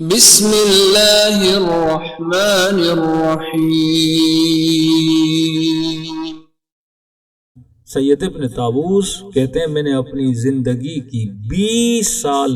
بسم اللہ الرحمن الرحیم۔ سید ابن طاووس کہتے ہیں میں نے اپنی زندگی کی 20 سال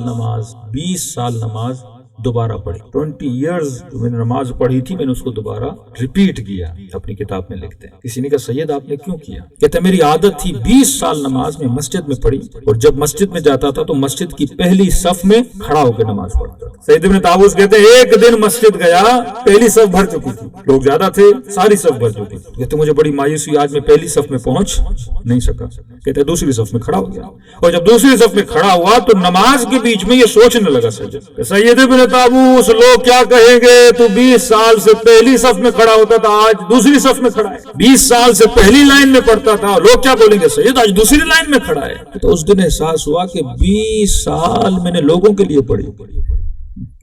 نماز دوبارہ پڑھی۔ 20 ایئرز جو میں نے نماز پڑھی تھی میں نے اس کو دوبارہ ریپیٹ کیا، اپنی کتاب میں لکھتے ہیں۔ کسی نے کہا سید آپ نے کیوں کیا؟ کہتے ہیں میری عادت تھی 20 سال نماز میں مسجد میں پڑھی، اور جب مسجد میں جاتا تھا تو مسجد کی پہلی صف میں کھڑا ہو کے نماز پڑھتا تھا۔ سید ابن طاووس کہتے ہیں ایک دن مسجد گیا، پہلی صف بھر چکی تھی، لوگ زیادہ تھے، ساری صف بھر چکی تھی۔ کہتے مجھے بڑی مایوسی، آج میں پہلی صف میں پہنچ نہیں سکا۔ کہتے دوسری صف میں کھڑا ہو گیا، اور جب دوسری صف میں کھڑا ہوا تو نماز کے بیچ میں یہ سوچنے لگا سید ابن طاووس لوگ کیا کہیں گے، تو 20 سال سے پہلی صف میں کھڑا ہوتا تھا، آج دوسری صف میں کھڑا ہے۔ 20 سال سے پہلی لائن میں پڑھتا تھا، لوگ کیا بولیں گے، سید آج دوسری لائن میں کھڑا ہے۔ تو اس دن احساس ہوا کہ 20 سال میں نے لوگوں کے لیے پڑھی،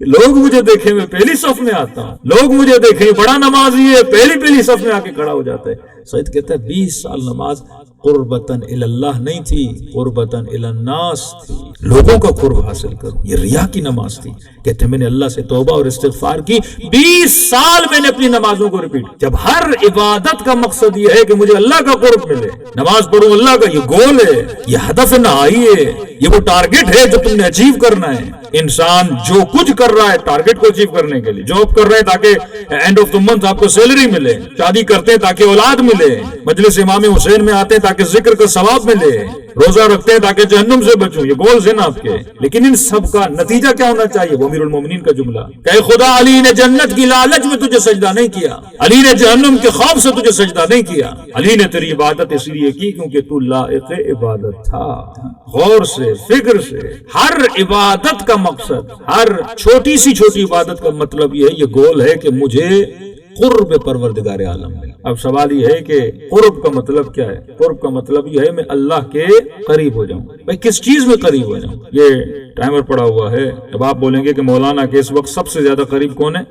لوگ مجھے دیکھیں میں پہلی صف میں آتا ہوں، لوگ مجھے دیکھیں بڑا نمازی ہے، پہلی صف میں آ کے کھڑا ہو جاتا ہے۔ سید کہتا ہے 20 سال نماز قربتاً اللہ نہیں تھی، قربتاً الناس تھی، لوگوں کا قرب حاصل کروں، یہ ریا کی نماز تھی۔ کہتے ہیں میں نے اللہ سے توبہ اور استغفار کی، 20 سال میں نے اپنی نمازوں کو ریپیٹ۔ جب ہر عبادت کا مقصد یہ ہے کہ مجھے اللہ کا قرب ملے، نماز پڑھوں اللہ کا، یہ گول ہے، یہ ہدف نہائی ہے، یہ وہ ٹارگٹ ہے جو تم نے اچیو کرنا ہے۔ انسان جو کچھ کر رہا ہے ٹارگٹ کو اچیو کرنے کے لیے، جاب کر رہے ہیں تاکہ اینڈ آف دا منتھ آپ کو سیلری ملے، شادی کرتے ہیں تاکہ اولاد ملے، مجلس امام حسین میں آتے ہیں تاکہ ذکر کا ثواب ملے، روزہ رکھتے ہیں تاکہ جہنم سے بچوں، یہ گولز ہیں نا آپ کے۔ لیکن ان سب کا نتیجہ کیا ہونا چاہیے؟ وہ امیر المومنین کا جملہ کہ خدا علی نے جنت کی لالچ میں تجھے سجدہ نہیں کیا، علی نے جہنم کے خوف سے تجھے سجدہ نہیں کیا، علی نے تیری عبادت اس لیے کی کیونکہ تو لائق عبادت تھا۔ غور سے، فکر سے، ہر عبادت کا مقصد، ہر چھوٹی سی عبادت کا مطلب یہ ہے، یہ گول ہے کہ مجھے قرب پروردگار عالم میں۔ اب سوال یہ ہے کہ قرب کا مطلب کیا ہے؟ قرب کا مطلب یہ ہے میں اللہ کے قریب ہو جاؤں۔ بھائی کس چیز میں قریب ہو جاؤں؟ یہ ٹائمر پڑا ہوا ہے، اب آپ بولیں گے کہ مولانا کے اس وقت سب سے زیادہ قریب کون ہے؟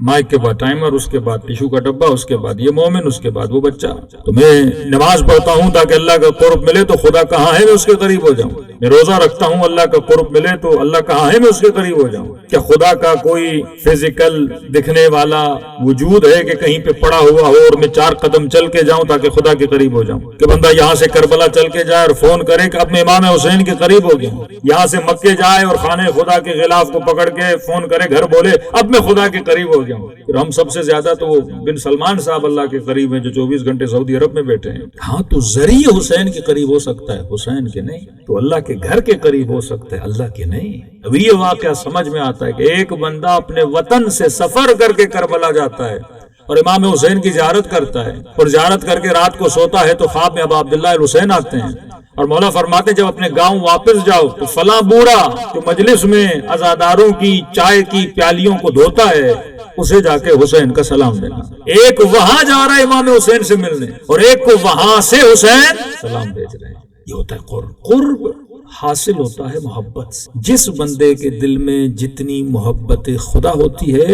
مائک کے بعد ٹائمر، اس کے بعد ٹیشو کا ڈبہ، اس کے بعد یہ مومن، اس کے بعد وہ بچہ۔ تو میں نماز پڑھتا ہوں تاکہ اللہ کا قرب ملے، تو خدا کہاں ہے میں اس کے قریب ہو جاؤں۔ میں روزہ رکھتا ہوں اللہ کا قرب ملے، تو اللہ کہاں ہے میں اس کے قریب ہو جاؤں۔ کیا خدا کا کوئی فزیکل دکھنے والا وجود ہے کہ کہیں پہ پڑا ہوا ہو اور میں 4 قدم چل کے جاؤں تاکہ خدا کے قریب ہو جاؤں؟ کہ بندہ یہاں سے کربلا چل کے جائے اور فون کرے کہ اب میں امام حسین کے قریب ہو گیا ہوں، یہاں سے مکے جائے اور خانہ خدا کے غلاف کو پکڑ کے فون کرے، گھر بولے اب میں خدا کے قریب ہو گیا ہوں۔ پھر ہم سب سے زیادہ تو بن سلمان صاحب اللہ کے قریب ہیں جو 24 گھنٹے سعودی عرب میں بیٹھے ہیں۔ ہاں تو ذریعہ حسین کے قریب ہو سکتا ہے، حسین کے نہیں۔ تو اللہ کے گھر کے قریب ہو سکتا ہے، اللہ کے نہیں۔ اب یہ واقعہ سمجھ میں آتا ہے کہ ایک بندہ اپنے وطن سے سفر کر کے کربلا جاتا ہے اور امام حسین کی زیارت کرتا ہے، اور زیارت کر کے رات کو سوتا ہے تو خواب میں ابا عبداللہ الحسین آتے ہیں، اور مولا فرماتے ہیں جب اپنے گاؤں واپس جاؤ تو فلاں بوڑھا جو مجلس میں عزاداروں کی چائے کی پیالیوں کو دھوتا ہے اسے جا کے حسین کا سلام دینا۔ ایک وہاں جا رہا ہے امام حسین سے ملنے، اور ایک کو وہاں سے حسین سلام بھیج رہے ہیں۔ یہ ہوتا ہے قرب۔ قرب حاصل ہوتا ہے محبت سے۔ جس بندے کے دل میں جتنی محبت خدا ہوتی ہے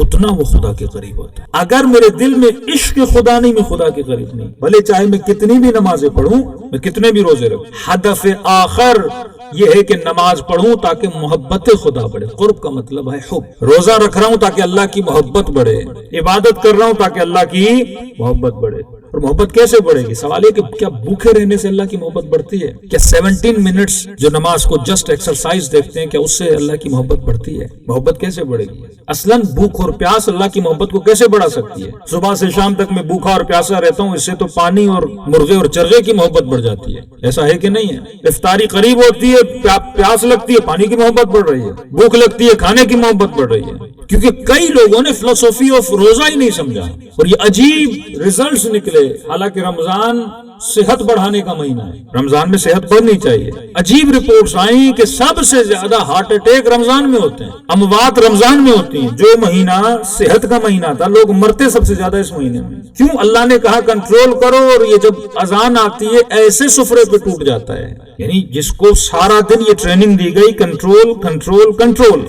اتنا وہ خدا کے قریب ہوتا ہے۔ اگر میرے دل میں عشق خدا نہیں، میں خدا کے قریب نہیں، بھلے چاہے میں کتنی بھی نمازیں پڑھوں، میں کتنے بھی روزے رکھوں۔ ہدف آخر یہ ہے کہ نماز پڑھوں تاکہ محبت خدا بڑھے۔ قرب کا مطلب ہے حب۔ روزہ رکھ رہا ہوں تاکہ اللہ کی محبت بڑھے، عبادت کر رہا ہوں تاکہ اللہ کی محبت بڑھے۔ اور محبت کیسے بڑھے گی؟ سوال ہے کہ کیا بھوکے رہنے سے اللہ کی محبت بڑھتی ہے؟ کیا 17 منٹس جو نماز کو جسٹ ایکسرسائز دیکھتے ہیں کیا اس سے اللہ کی محبت بڑھتی ہے؟ محبت کیسے بڑھے گی؟ اصلاً بھوک اور پیاس اللہ کی محبت کو کیسے بڑھا سکتی ہے؟ صبح سے شام تک میں بھوکا اور پیاسا رہتا ہوں، اس سے تو پانی اور مرغے اور چرغے کی محبت بڑھ جاتی ہے۔ ایسا ہے کہ نہیں ہے؟ افطاری قریب ہوتی ہے، پیاس لگتی ہے، پانی کی محبت بڑھ رہی ہے، بھوک لگتی ہے، کھانے کی محبت بڑھ رہی ہے۔ کیونکہ کئی لوگوں نے فلسفی آف روزہ ہی نہیں سمجھا، اور یہ عجیب ریزلٹس نکلے۔ حالانکہ رمضان صحت بڑھانے کا مہینہ ہے، رمضان میں صحت بڑھنی چاہیے۔ عجیب رپورٹس آئیں کہ سب سے زیادہ ہارٹ اٹیک رمضان میں ہوتے ہیں، اموات رمضان میں ہوتی ہیں۔ جو مہینہ صحت کا مہینہ تھا لوگ مرتے سب سے زیادہ اس مہینے میں۔ کیوں؟ اللہ نے کہا کنٹرول کرو، اور یہ جب اذان آتی ہے ایسے سفرے پہ ٹوٹ جاتا ہے۔ یعنی جس کو سارا دن یہ ٹریننگ دی گئی کنٹرول کنٹرول کنٹرول،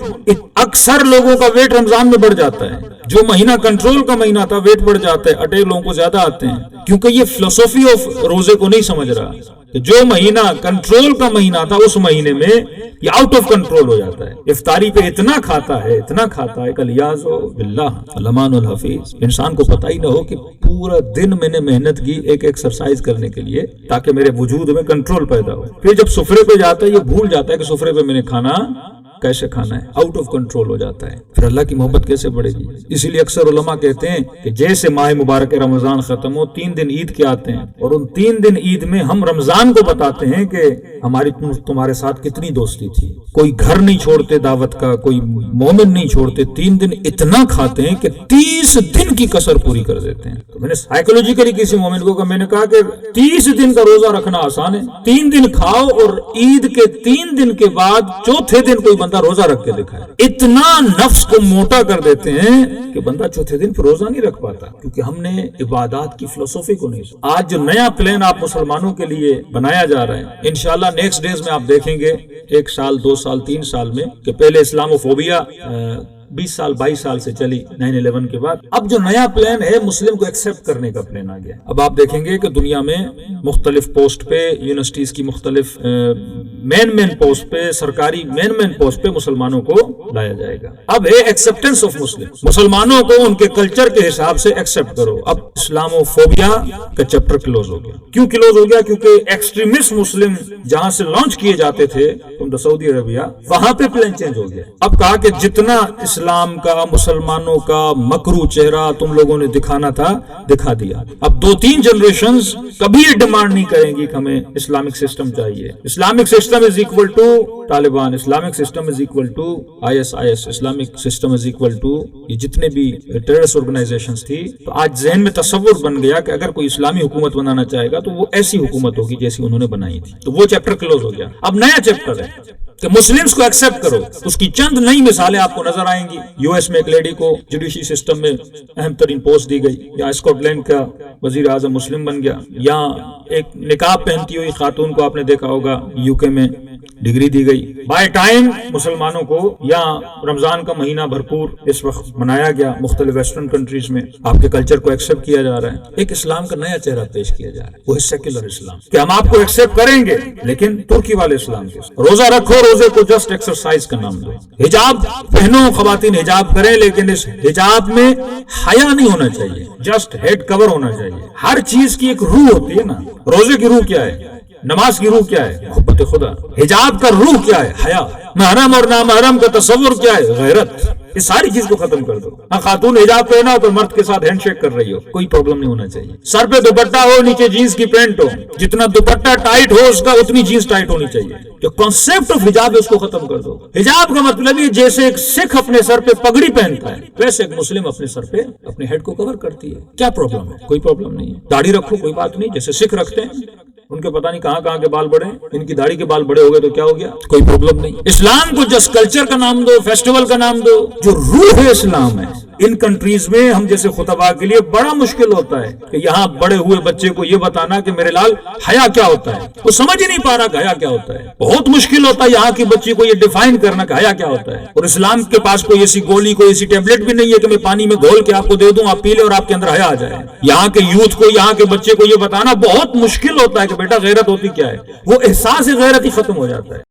اکثر لوگوں کا ویٹ رمضان میں بڑھ جاتا ہے۔ جو مہینہ کنٹرول کا مہینہ تھا ویٹ بڑھ جاتا ہے, اٹیک لوگوں کو زیادہ آتے ہیں, کیونکہ یہ فلسفی آف روزے کو نہیں سمجھ رہا کہ جو مہینہ کنٹرول کا مہینہ تھا اس مہینے میں یہ آؤٹ آف کنٹرول ہو جاتا ہے. افطاری پہ اتنا کھاتا ہے کلیاز باللہ الامان الحفیظ, انسان کو پتہ ہی نہ ہو کہ پورا دن میں نے محنت کی ایک ایکسرسائز کرنے کے لیے تاکہ میرے وجود میں کنٹرول پیدا ہو. پھر جب سفرے پہ جاتا ہے یہ بھول جاتا ہے کہ سفرے پہ میں نے کھانا کیسے کھانا ہے, آؤٹ آف کنٹرول ہو جاتا ہے. پھر اللہ کی محبت کیسے بڑھے گی؟ اسی لیے اکثر علماء کہتے ہیں کہ جیسے ماہ مبارک رمضان ختم ہو 3 دن عید کے آتے ہیں, اور ان 3 دن عید میں ہم رمضان کو بتاتے ہیں کہ ہماری تمہارے ساتھ کتنی دوستی تھی. کوئی گھر نہیں چھوڑتے دعوت کا, کوئی مومن نہیں چھوڑتے, 3 دن اتنا کھاتے ہیں کہ 30 دن کی کسر پوری کر دیتے ہیں. تو میں نے سائیکولوجیکلی کسی مومن کو میں نے کہا کہ 30 دن کا روزہ رکھنا آسان ہے, 3 دن کھاؤ اور عید کے 3 دن کے بعد چوتھے دن کوئی بندہ روزہ رکھ کے دکھائے. اتنا نفس کو موٹا کر دیتے ہیں کہ بندہ چوتھے دن پھر روزہ نہیں رکھ پاتا, کیونکہ ہم نے عبادات کی فلسفی کو نہیں. آج جو نیا پلان آپ مسلمانوں کے لیے بنایا جا رہا ہے, انشاءاللہ نیکسٹ ڈیز میں آپ دیکھیں گے 1 سال 2 سال 3 سال میں, کہ پہلے اسلاموفوبیا 20 سال 22 سال سے چلی 9/11 کے بعد, اب جو نیا پلان ہے مسلم کو ایکسپٹ کرنے کا پلان آ گیا. اب آپ دیکھیں گے کہ دنیا میں مختلف پوسٹ پہ, یونیورسٹیز کی مختلف مین پوسٹ پہ, سرکاری مین پوسٹ پہ مسلمانوں کو لایا جائے گا. اب ہے ایکسپٹنس آف مسلم, مسلمانوں کو ان کے کلچر کے حساب سے ایکسپٹ کرو. اب اسلاموفوبیا کا چیپٹر کلوز ہو گیا. کیوں کلوز ہو گیا؟ کیونکہ ایکسٹریمسٹ مسلم جہاں سے لانچ کیے جاتے تھے سعودی عربیہ, وہاں پہ پلان چینج ہو گیا. اب کہا کہ جتنا اسلام کا, مسلمانوں کا مکرو چہرہ تم لوگوں نے دکھانا تھا دکھا دیا. اب 2-3 جنریشنز کبھی یہ ڈیمانڈ نہیں کریں گی کہ ہمیں اسلامک سسٹم چاہیے. Islamic system is equal to Taliban, Islamic system is equal to IS, Islamic system is equal to یہ جتنے بھی ٹیررسٹ آرگنائزیشنز تھی. تو آج ذہن میں تصور بن گیا کہ اگر کوئی اسلامی حکومت بنانا چاہے گا تو وہ ایسی حکومت ہوگی جیسی انہوں نے بنائی تھی. تو وہ چیپٹر کلوز ہو گیا. اب نیا چیپٹر ہے کہ مسلمز کو ایکسپٹ کرو. اس کی چند نئی مثالیں آپ کو نظر آئیں گی. US میں ایک لیڈی کو جوڈیشری سسٹم میں اہم ترین پوسٹ دی گئی, یا اسکاٹ لینڈ کا وزیر اعظم مسلم بن گیا, یا ایک نقاب پہنتی ہوئی خاتون کو آپ نے دیکھا ہوگا UK میں ڈگری دی گئی. بائی ٹائم مسلمانوں کو یا رمضان کا مہینہ بھرپور اس وقت منایا گیا مختلف ویسٹرن کنٹریز میں, آپ کے کلچر کو ایکسپٹ کیا جا رہا ہے. ایک اسلام کا نیا چہرہ پیش کیا جا رہا ہے, وہ ہے سیکولر اسلام, کہ ہم آپ کو ایکسپٹ کریں گے لیکن ترکی والے اسلام کے. روزہ رکھو, روزے کو جسٹ ایکسرسائز کا نام دو. حجاب پہنو, خواتین حجاب کریں, لیکن اس حجاب میں حیا نہیں ہونا چاہیے, جسٹ ہیڈ کور ہونا چاہیے. ہر چیز کی ایک روح ہوتی ہے نا. روزے کی روح کیا ہے؟ نماز کی روح کیا ہے؟ محبت خدا. حجاب کا روح کیا ہے؟ حیا. محرم اور نامحرم کا تصور کیا ہے؟ غیرت. اس ساری چیز کو ختم کر دو. خاتون حجاب پہنا تو مرد کے ساتھ ہینڈ شیک کر رہی ہو, کوئی پرابلم نہیں ہونا چاہیے. سر پہ دوپٹہ ہو, نیچے جینس کی پینٹ ہو, جتنا دوپٹہ ٹائٹ ہو اس کا اتنی جینس ٹائٹ ہونی چاہیے. جو کانسیپٹ آف حجاب ہے اس کو ختم کر دو. حجاب کا مطلب یہ جیسے ایک سکھ اپنے سر پہ پگڑی پہنتا ہے ویسے ایک مسلم اپنے سر پہ اپنے ہیڈ کو کور کرتی ہے. کیا پرابلم ہے؟ کوئی پرابلم نہیں ہے. داڑھی رکھو, کوئی بات نہیں, جیسے سکھ رکھتے ہیں. ان کے پتہ نہیں کہاں کے بال بڑے, ان کی داڑھی کے بال بڑے ہو گئے تو کیا ہو گیا؟ کوئی پرابلم نہیں. اسلام کو جس کلچر کا نام دو, فیسٹیول کا نام دو, جو روح ہے اسلام ہے. ان کنٹریز میں ہم جیسے خطباء کے لیے بڑا مشکل ہوتا ہے کہ یہاں بڑے ہوئے بچے کو یہ بتانا کہ میرے لال حیا کیا ہوتا ہے. وہ سمجھ ہی نہیں پا رہا کہ حیا کیا ہوتا ہے. بہت مشکل ہوتا ہے یہاں کی بچی کو یہ ڈیفائن کرنا کہ حیا کیا ہوتا ہے. اور اسلام کے پاس کوئی ایسی گولی, کوئی ایسی ٹیبلٹ بھی نہیں ہے کہ میں پانی میں گھول کے آپ کو دے دوں, آپ پی لیں اور آپ کے اندر حیا آ جائے. یہاں کے یوتھ کو, یہاں کے بچے کو یہ بتانا بہت مشکل ہوتا ہے کہ بیٹا غیرت ہوتی کیا ہے. وہ احساس غیرت ہی ختم ہو جاتا ہے.